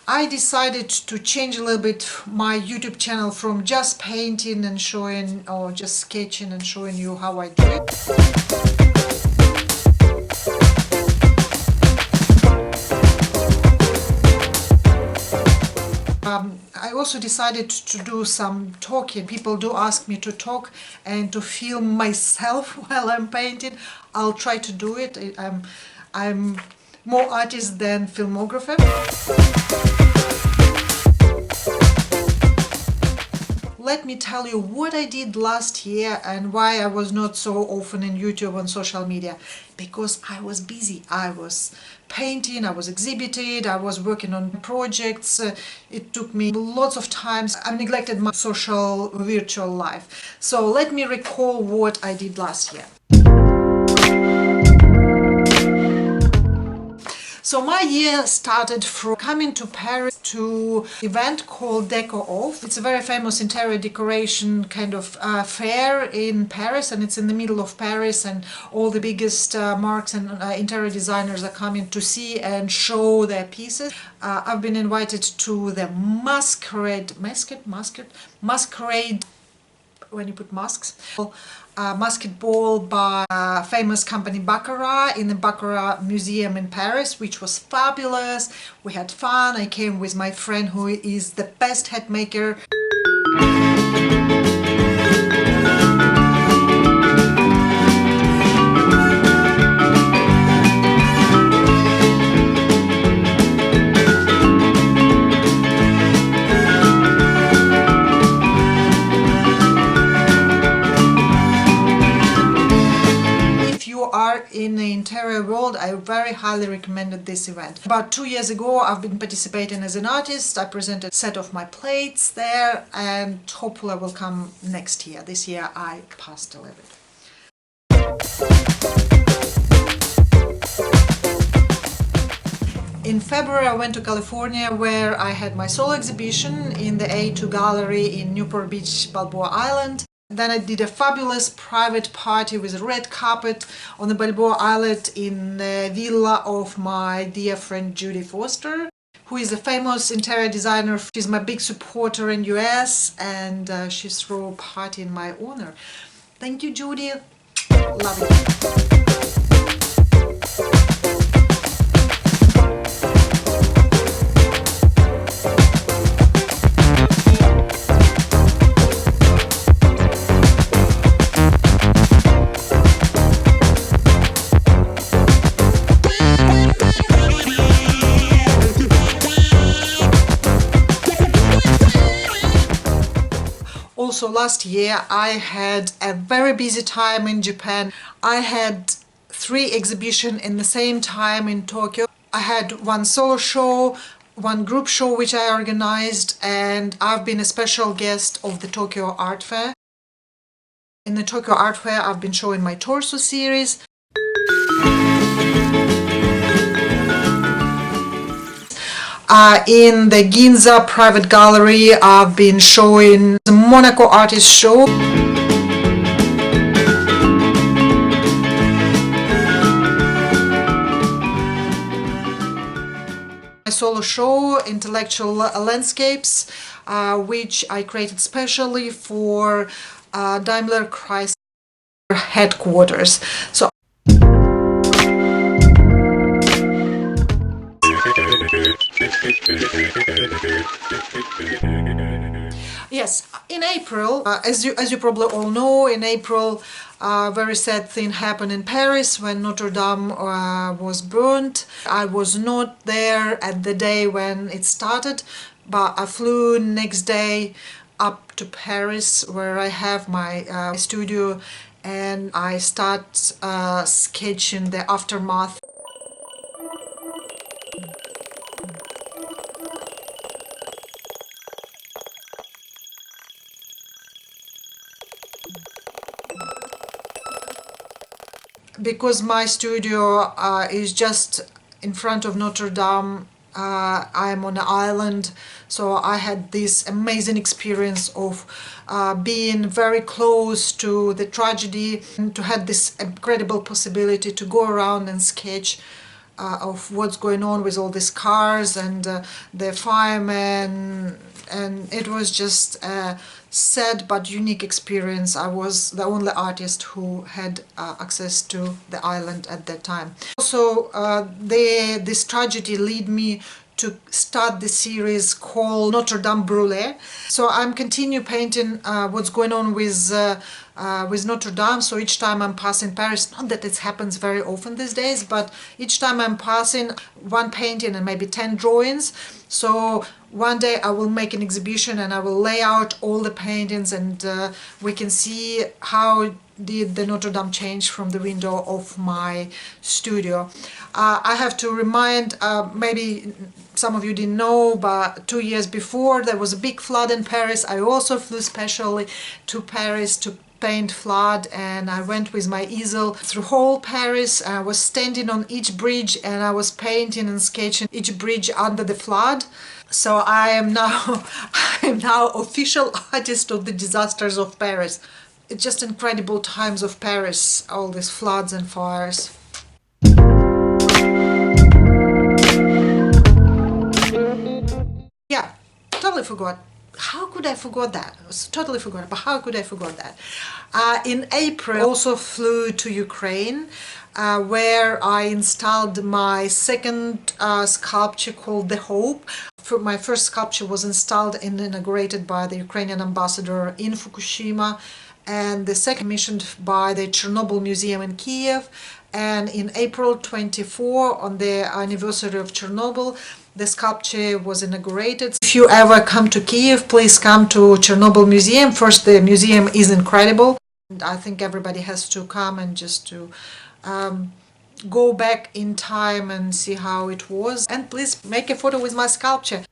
I decided to change a little bit my YouTube channel from just painting and showing, or just sketching and showing you how I do it. I also decided to do some talking. People do ask me to talk and to film myself while I'm painting. I'll try to do it. I'm more artist than filmographer. Let me tell you what I did last year and why I was not so often in YouTube and social media. Because I was busy. I was painting, I was exhibiting, I was working on projects. It took me lots of time. I neglected my social virtual life. So let me recall what I did last year. So my year started from coming to Paris to an event called Deco. It's a very famous interior decoration kind of fair in Paris, and it's in the middle of Paris, and all the biggest marks and interior designers are coming to see and show their pieces. I've been invited to the masquerade, when you put masks, masquerade ball by famous company Baccarat in the Baccarat Museum in Paris, which was fabulous. We had fun. I came with my friend who is the best hat maker. In the interior world, I very highly recommended this event. About 2 years ago, I've been participating as an artist. I presented a set of my plates there, and hopefully I will come next year. This year I passed a little bit. In February I went to California, where I had my solo exhibition in the A2 gallery in Newport Beach, Balboa Island. Then I did a fabulous private party with a red carpet on the Balboa Island in the villa of my dear friend Judy Foster, who is a famous interior designer. She's my big supporter in US, and she threw a party in my honor. Thank you, Judy. Love you. Also last year I had a very busy time in Japan. I had 3 exhibitions in the same time in Tokyo. I had one solo show, one group show which I organized, and I've been a special guest of the Tokyo Art Fair. In the Tokyo Art Fair I've been showing my torso series. In the Ginza private gallery I've been showing the Monaco artist show. My solo show, Intellectual Landscapes, which I created specially for Daimler Chrysler headquarters. So yes, in April, as you probably all know, in April a very sad thing happened in Paris when Notre Dame was burnt. I was not there at the day when it started, but I flew next day up to Paris, where I have my studio, and I start sketching the aftermath. Because my studio is just in front of Notre Dame, I'm on an island, so I had this amazing experience of being very close to the tragedy, and to have this incredible possibility to go around and sketch of what's going on with all these cars and the firemen, and it was just a sad but unique experience. I was the only artist who had access to the island at that time. Also, this tragedy led me to start the series called Notre Dame Brûlée. So I'm continue painting what's going on with Notre Dame. So each time I'm passing Paris, not that it happens very often these days, but each time I'm passing one painting and maybe 10 drawings. So one day I will make an exhibition and I will lay out all the paintings, and we can see how did the Notre Dame change from the window of my studio. I have to remind, maybe some of you didn't know, but 2 years before there was a big flood in Paris. I also flew specially to Paris to paint flood, and I went with my easel through whole Paris. I was standing on each bridge and I was painting and sketching each bridge under the flood. So I am now official artist of the disasters of Paris. It's just incredible times of Paris, all these floods and fires. Yeah, totally forgot. How could I forget that? I was totally forgot, but how could I forget that? In April, I also flew to Ukraine, where I installed my second sculpture called The Hope. My first sculpture was installed and inaugurated by the Ukrainian ambassador in Fukushima, and the second commissioned by the Chernobyl Museum in Kiev. And in April 24, on the anniversary of Chernobyl, the sculpture was inaugurated. If you ever come to Kiev, please come to Chernobyl Museum. First, the museum is incredible. And I think everybody has to come and just to go back in time and see how it was. And please make a photo with my sculpture.